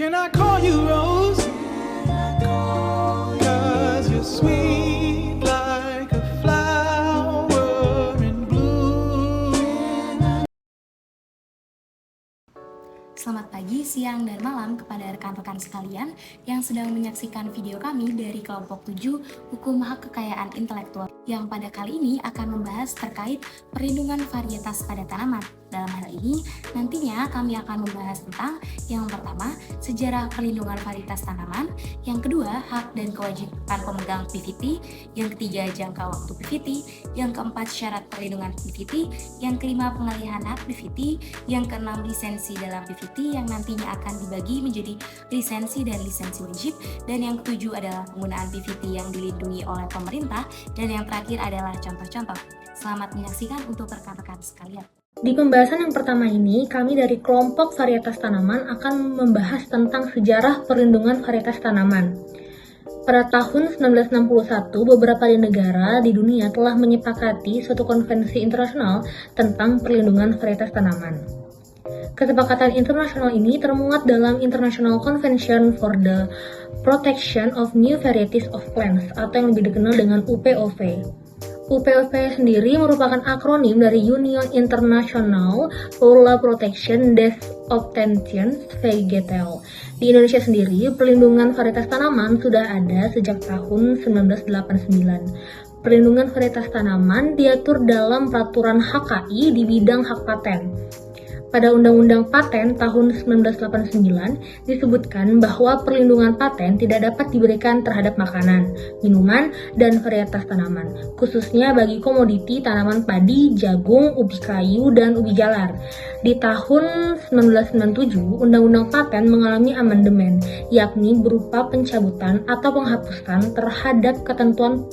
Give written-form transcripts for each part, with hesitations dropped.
Can I call you Rose? 'Cause you're sweet like a flower in bloom. Selamat pagi, siang, dan malam kepada rekan-rekan sekalian yang sedang menyaksikan video kami dari kelompok 7 Hukum Hak Kekayaan Intelektual yang pada kali ini akan membahas terkait perlindungan varietas pada tanaman. Dalam hal ini, nantinya kami akan membahas tentang yang pertama, sejarah perlindungan varietas tanaman, yang kedua, hak dan kewajiban pemegang PVT, yang ketiga, jangka waktu PVT, yang keempat, syarat perlindungan PVT, yang kelima, pengalihan hak PVT, yang keenam, lisensi dalam PVT yang nantinya akan dibagi menjadi lisensi dan lisensi wajib, dan yang ketujuh adalah penggunaan PVT yang dilindungi oleh pemerintah, dan yang terakhir adalah contoh-contoh. Selamat menyaksikan untuk rekan-rekan sekalian. Di pembahasan yang pertama ini, kami dari kelompok varietas tanaman akan membahas tentang sejarah perlindungan varietas tanaman. Pada tahun 1961, beberapa negara di dunia telah menyepakati suatu konvensi internasional tentang perlindungan varietas tanaman. Kesepakatan internasional ini termuat dalam International Convention for the Protection of New Varieties of Plants atau yang lebih dikenal dengan UPOV. UPOV sendiri merupakan akronim dari Union International for la Protection des Obtentions Végétales. Di Indonesia sendiri, perlindungan varietas tanaman sudah ada sejak tahun 1989. Perlindungan varietas tanaman diatur dalam peraturan HKI di bidang hak paten. Pada Undang-Undang Paten tahun 1989 disebutkan bahwa perlindungan paten tidak dapat diberikan terhadap makanan, minuman, dan varietas tanaman, khususnya bagi komoditi tanaman padi, jagung, ubi kayu, dan ubi jalar. Di tahun 1997, Undang-Undang Paten mengalami amandemen, yakni berupa pencabutan atau penghapusan terhadap ketentuan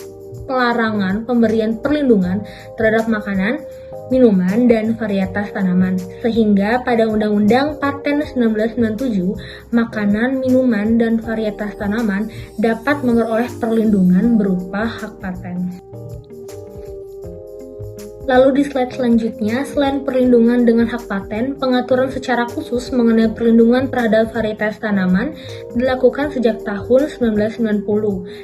pelarangan pemberian perlindungan terhadap makanan, minuman, dan varietas tanaman. Sehingga pada Undang-Undang Paten 1997, makanan, minuman, dan varietas tanaman dapat memperoleh perlindungan berupa hak paten. Lalu di slide selanjutnya, selain perlindungan dengan hak paten, pengaturan secara khusus mengenai perlindungan terhadap varietas tanaman dilakukan sejak tahun 1990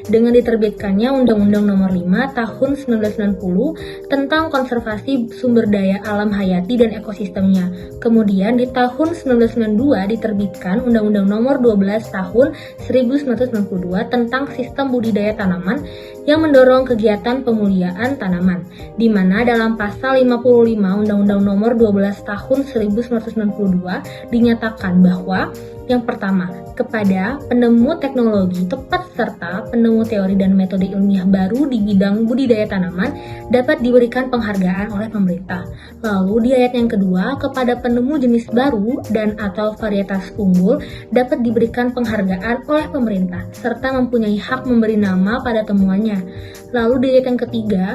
dengan diterbitkannya Undang-Undang Nomor 5 Tahun 1990 tentang konservasi sumber daya alam hayati dan ekosistemnya. Kemudian di tahun 1992 diterbitkan Undang-Undang Nomor 12 Tahun 1992 tentang sistem budidaya tanaman yang mendorong kegiatan pemuliaan tanaman, di mana dalam pasal 55 Undang-Undang Nomor 12 Tahun 1992 dinyatakan bahwa yang pertama, kepada penemu teknologi tepat serta penemu teori dan metode ilmiah baru di bidang budidaya tanaman dapat diberikan penghargaan oleh pemerintah. Lalu di ayat yang kedua, kepada penemu jenis baru dan atau varietas unggul dapat diberikan penghargaan oleh pemerintah serta mempunyai hak memberi nama pada temuannya. Lalu di ayat yang ketiga,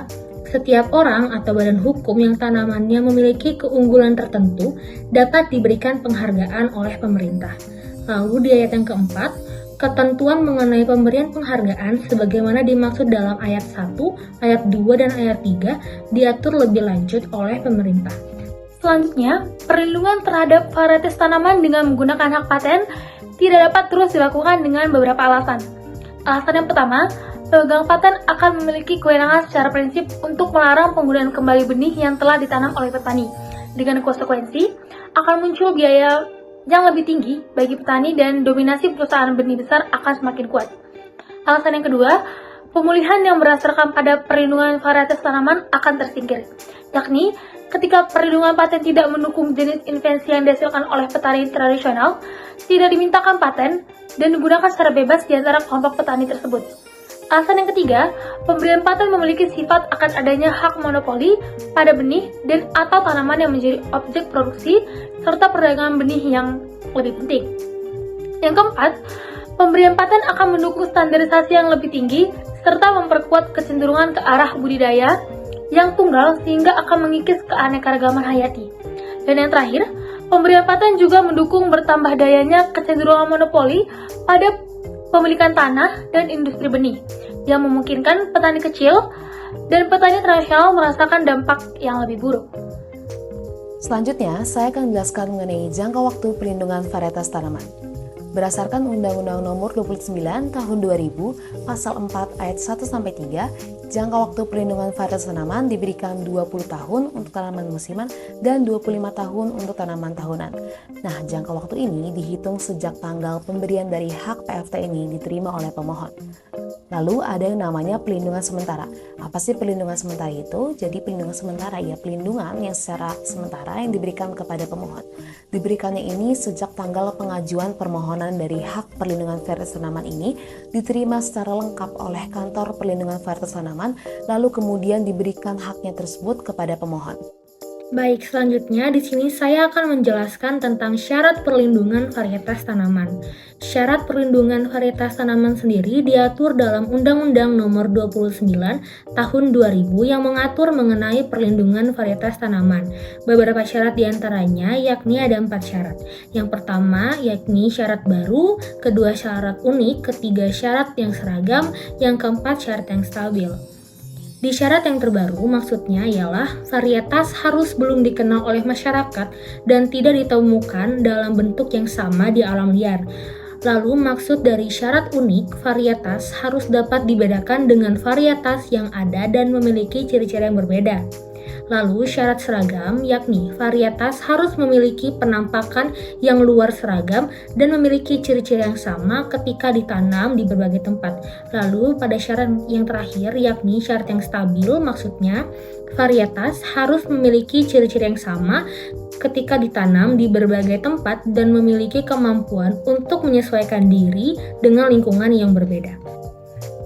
setiap orang atau badan hukum yang tanamannya memiliki keunggulan tertentu dapat diberikan penghargaan oleh pemerintah. Lalu di ayat yang keempat, ketentuan mengenai pemberian penghargaan sebagaimana dimaksud dalam ayat 1, ayat 2, dan ayat 3 diatur lebih lanjut oleh pemerintah. Selanjutnya, perlindungan terhadap varietas tanaman dengan menggunakan hak paten tidak dapat terus dilakukan dengan beberapa alasan. Alasan yang pertama, pemegang paten akan memiliki kewenangan secara prinsip untuk melarang penggunaan kembali benih yang telah ditanam oleh petani. Dengan konsekuensi, akan muncul biaya yang lebih tinggi bagi petani dan dominasi perusahaan benih besar akan semakin kuat. Alasan yang kedua, pemulihan yang berdasarkan pada perlindungan varietas tanaman akan tersingkir, yakni ketika perlindungan paten tidak mendukung jenis invensi yang dihasilkan oleh petani tradisional, tidak dimintakan paten dan digunakan secara bebas di antara kelompok petani tersebut. Alasan yang ketiga, pemberian paten memiliki sifat akan adanya hak monopoli pada benih dan atau tanaman yang menjadi objek produksi serta perdagangan benih yang lebih penting. Yang keempat, pemberian paten akan mendukung standarisasi yang lebih tinggi serta memperkuat kecenderungan ke arah budidaya yang tunggal sehingga akan mengikis keanekaragaman hayati. Dan yang terakhir, pemberian paten juga mendukung bertambah dayanya kecenderungan monopoli pada pemilikan tanah dan industri benih yang memungkinkan petani kecil dan petani tradisional merasakan dampak yang lebih buruk. Selanjutnya, saya akan menjelaskan mengenai jangka waktu perlindungan varietas tanaman. Berdasarkan Undang-Undang Nomor 29 Tahun 2000, Pasal 4 Ayat 1-3, jangka waktu perlindungan varietas tanaman diberikan 20 tahun untuk tanaman musiman dan 25 tahun untuk tanaman tahunan. Nah, jangka waktu ini dihitung sejak tanggal pemberian dari hak PFT ini diterima oleh pemohon. Lalu ada yang namanya pelindungan sementara. Apa sih pelindungan sementara itu? Jadi pelindungan sementara ya pelindungan yang secara sementara yang diberikan kepada pemohon. Diberikannya ini sejak tanggal pengajuan permohonan dari hak perlindungan varietas tanaman ini diterima secara lengkap oleh kantor perlindungan varietas tanaman, lalu kemudian diberikan haknya tersebut kepada pemohon. Baik, selanjutnya di sini saya akan menjelaskan tentang syarat perlindungan varietas tanaman. Syarat perlindungan varietas tanaman sendiri diatur dalam Undang-Undang Nomor 29 Tahun 2000 yang mengatur mengenai perlindungan varietas tanaman. Beberapa syarat diantaranya yakni ada 4 syarat. Yang pertama yakni syarat baru, kedua syarat unik, ketiga syarat yang seragam, yang keempat syarat yang stabil. Di syarat yang terbaru maksudnya ialah varietas harus belum dikenal oleh masyarakat dan tidak ditemukan dalam bentuk yang sama di alam liar. Lalu maksud dari syarat unik, varietas harus dapat dibedakan dengan varietas yang ada dan memiliki ciri-ciri yang berbeda. Lalu syarat seragam yakni varietas harus memiliki penampakan yang luar seragam dan memiliki ciri-ciri yang sama ketika ditanam di berbagai tempat. Lalu pada syarat yang terakhir yakni syarat yang stabil, maksudnya varietas harus memiliki ciri-ciri yang sama ketika ditanam di berbagai tempat dan memiliki kemampuan untuk menyesuaikan diri dengan lingkungan yang berbeda.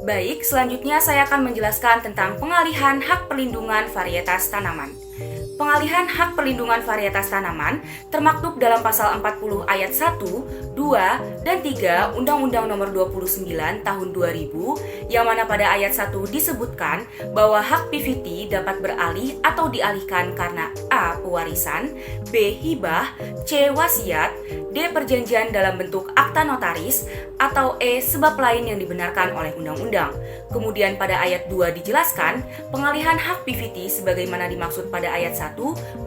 Baik, selanjutnya saya akan menjelaskan tentang pengalihan hak perlindungan varietas tanaman. Pengalihan hak perlindungan varietas tanaman termaktub dalam pasal 40 ayat 1, 2, dan 3 Undang-Undang Nomor 29 Tahun 2000 yang mana pada ayat 1 disebutkan bahwa hak PVT dapat beralih atau dialihkan karena A. Pewarisan, B. Hibah, C. Wasiat, D. Perjanjian dalam bentuk akta notaris, atau E. Sebab lain yang dibenarkan oleh undang-undang. Kemudian pada ayat 2 dijelaskan pengalihan hak PVT sebagaimana dimaksud pada ayat 1,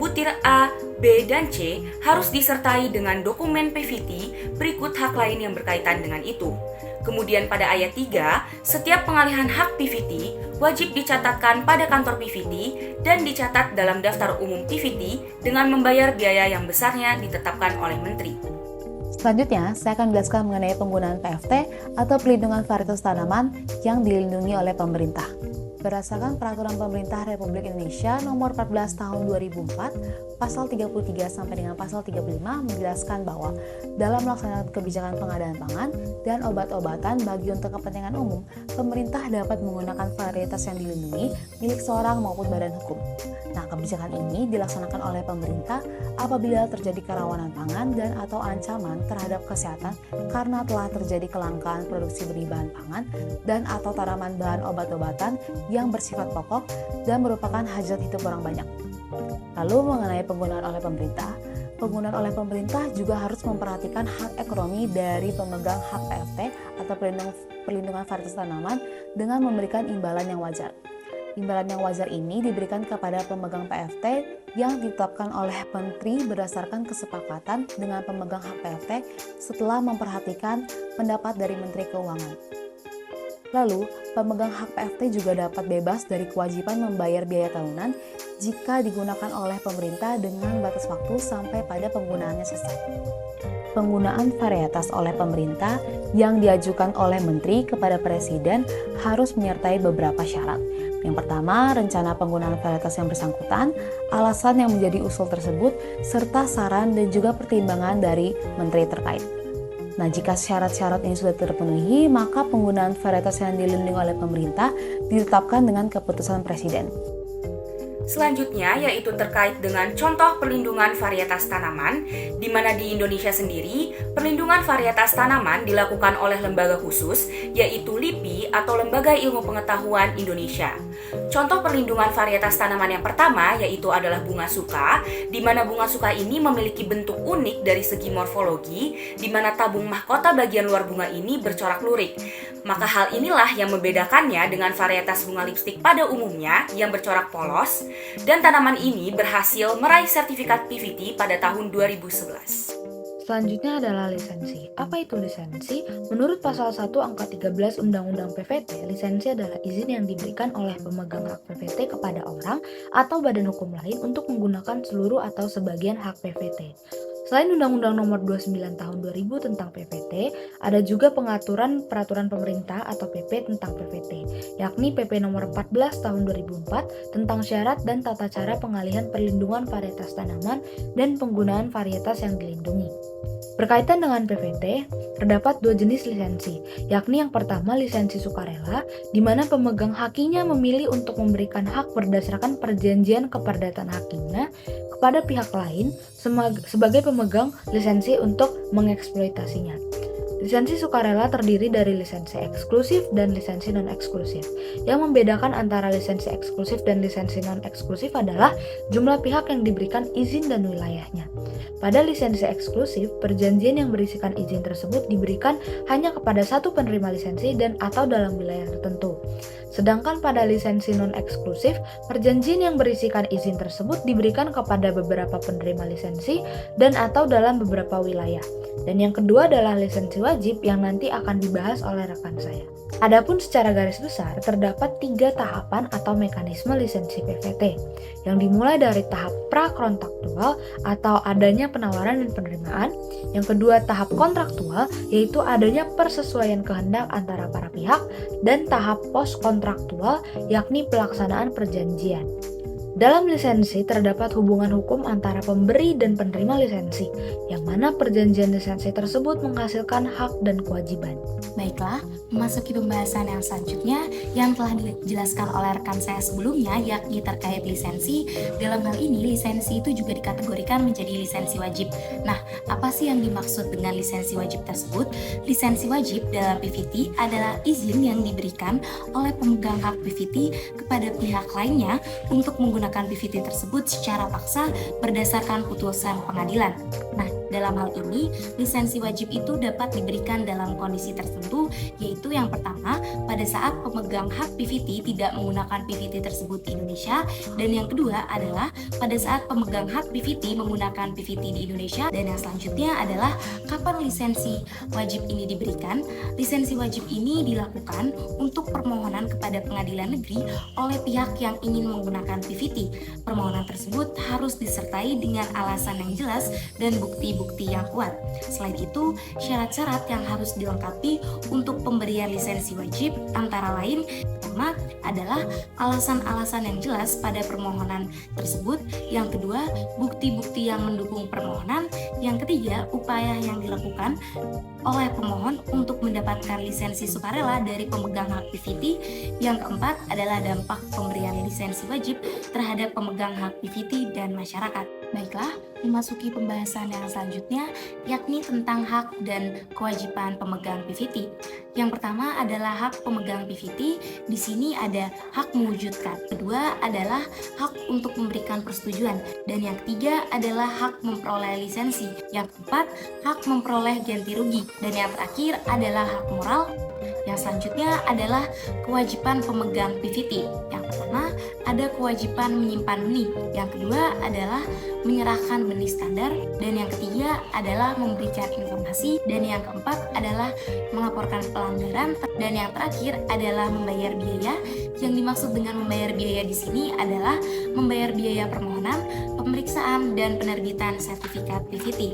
butir A, B, dan C harus disertai dengan dokumen PVT berikut hak lain yang berkaitan dengan itu. Kemudian pada ayat 3, setiap pengalihan hak PVT wajib dicatatkan pada kantor PVT dan dicatat dalam daftar umum PVT dengan membayar biaya yang besarnya ditetapkan oleh Menteri. Selanjutnya, saya akan menjelaskan mengenai penggunaan PFT atau pelindungan varietas tanaman yang dilindungi oleh pemerintah. Berdasarkan Peraturan Pemerintah Republik Indonesia Nomor 14 Tahun 2004, Pasal 33 sampai dengan Pasal 35 menjelaskan bahwa dalam melaksanakan kebijakan pengadaan pangan dan obat-obatan bagi untuk kepentingan umum, pemerintah dapat menggunakan varietas yang dilindungi milik seorang maupun badan hukum. Nah, kebijakan ini dilaksanakan oleh pemerintah apabila terjadi kerawanan pangan dan atau ancaman terhadap kesehatan karena telah terjadi kelangkaan produksi benih bahan pangan dan atau tanaman bahan obat-obatan yang bersifat pokok dan merupakan hajat hidup orang banyak. Lalu mengenai penggunaan oleh pemerintah juga harus memperhatikan hak ekonomi dari pemegang hak PFT atau perlindungan varietas tanaman dengan memberikan imbalan yang wajar. Imbalan yang wajar ini diberikan kepada pemegang PFT yang ditetapkan oleh Menteri berdasarkan kesepakatan dengan pemegang hak PFT setelah memperhatikan pendapat dari Menteri Keuangan. Lalu, pemegang hak PFT juga dapat bebas dari kewajiban membayar biaya tahunan jika digunakan oleh pemerintah dengan batas waktu sampai pada penggunaannya selesai. Penggunaan varietas oleh pemerintah yang diajukan oleh Menteri kepada Presiden harus menyertai beberapa syarat. Yang pertama, rencana penggunaan varietas yang bersangkutan, alasan yang menjadi usul tersebut, serta saran dan juga pertimbangan dari Menteri terkait. Nah, jika syarat-syarat ini sudah terpenuhi, maka penggunaan varietas yang dilindungi oleh pemerintah ditetapkan dengan keputusan Presiden. Selanjutnya yaitu terkait dengan contoh perlindungan varietas tanaman, di mana di Indonesia sendiri perlindungan varietas tanaman dilakukan oleh lembaga khusus yaitu LIPI atau Lembaga Ilmu Pengetahuan Indonesia. Contoh perlindungan varietas tanaman yang pertama yaitu adalah bunga suka, di mana bunga suka ini memiliki bentuk unik dari segi morfologi, di mana tabung mahkota bagian luar bunga ini bercorak lurik. Maka hal inilah yang membedakannya dengan varietas bunga lipstik pada umumnya yang bercorak polos, dan tanaman ini berhasil meraih sertifikat PVT pada tahun 2011. Selanjutnya adalah lisensi. Apa itu lisensi? Menurut pasal 1 angka 13 Undang-Undang PVT, lisensi adalah izin yang diberikan oleh pemegang hak PVT kepada orang atau badan hukum lain untuk menggunakan seluruh atau sebagian hak PVT. Selain Undang-Undang Nomor 29 Tahun 2000 tentang PVT, ada juga pengaturan peraturan pemerintah atau PP tentang PVT, yakni PP Nomor 14 Tahun 2004 tentang syarat dan tata cara pengalihan perlindungan varietas tanaman dan penggunaan varietas yang dilindungi. Berkaitan dengan PVT, terdapat dua jenis lisensi, yakni yang pertama lisensi sukarela, di mana pemegang haknya memilih untuk memberikan hak berdasarkan perjanjian keperdatan haknya kepada pihak lain sebagai pemegang lisensi untuk mengeksploitasinya. Lisensi sukarela terdiri dari lisensi eksklusif dan lisensi non-eksklusif. Yang membedakan antara lisensi eksklusif dan lisensi non-eksklusif adalah jumlah pihak yang diberikan izin dan wilayahnya. Pada lisensi eksklusif, perjanjian yang berisikan izin tersebut diberikan hanya kepada satu penerima lisensi dan atau dalam wilayah tertentu. Sedangkan pada lisensi non-eksklusif, perjanjian yang berisikan izin tersebut diberikan kepada beberapa penerima lisensi dan atau dalam beberapa wilayah. Dan yang kedua adalah lisensi wajib yang nanti akan dibahas oleh rekan saya. Adapun secara garis besar, terdapat 3 tahapan atau mekanisme lisensi PVT, yang dimulai dari tahap pra-kontraktual atau adanya penawaran dan penerimaan, yang kedua tahap kontraktual, yaitu adanya persesuaian kehendak antara para pihak, dan tahap post-kontraktual, yakni pelaksanaan perjanjian. Dalam lisensi terdapat hubungan hukum antara pemberi dan penerima lisensi, yang mana perjanjian lisensi tersebut menghasilkan hak dan kewajiban. Baiklah, memasuki pembahasan yang selanjutnya yang telah dijelaskan oleh rekan saya sebelumnya, yakni terkait lisensi. Dalam hal ini, lisensi itu juga dikategorikan menjadi lisensi wajib. Nah, apa sih yang dimaksud dengan lisensi wajib tersebut? Lisensi wajib dalam PVT adalah izin yang diberikan oleh pemegang hak PVT kepada pihak lainnya untuk menggunakan PVT tersebut secara paksa berdasarkan putusan pengadilan. Nah, dalam hal ini, lisensi wajib itu dapat diberikan dalam kondisi tertentu, yaitu yang pertama, pada saat pemegang hak PVT tidak menggunakan PVT tersebut di Indonesia, dan yang kedua adalah pada saat pemegang hak PVT menggunakan PVT di Indonesia, dan yang selanjutnya adalah kapan lisensi wajib ini diberikan. Lisensi wajib ini dilakukan untuk permohonan kepada pengadilan negeri oleh pihak yang ingin menggunakan PVT. Permohonan tersebut harus disertai dengan alasan yang jelas dan bukti-bukti yang kuat. Selain itu, syarat-syarat yang harus dilengkapi untuk pemberian lisensi wajib antara lain pertama adalah alasan-alasan yang jelas pada permohonan tersebut, yang kedua bukti-bukti yang mendukung permohonan, yang ketiga upaya yang dilakukan oleh pemohon untuk mendapatkan lisensi sukarela dari pemegang hak PVT, yang keempat adalah dampak pemberian lisensi wajib terhadap pemegang hak PVT dan masyarakat. Baiklah, memasuki pembahasan yang selanjutnya, yakni tentang hak dan kewajiban pemegang PVT. Yang pertama adalah hak pemegang PVT. Di sini ada hak mewujudkan. Kedua adalah hak untuk memberikan persetujuan. Dan yang ketiga adalah hak memperoleh lisensi. Yang keempat, hak memperoleh ganti rugi. Dan yang terakhir adalah hak moral. Yang selanjutnya adalah kewajiban pemegang PVT. Yang pertama ada kewajiban menyimpan benih. Yang kedua adalah menyerahkan benih standar. Dan yang ketiga adalah memberikan informasi. Dan yang keempat adalah melaporkan pelanggaran. Dan yang terakhir adalah membayar biaya. Yang dimaksud dengan membayar biaya di sini adalah membayar biaya permohonan, pemeriksaan, dan penerbitan sertifikat PVT.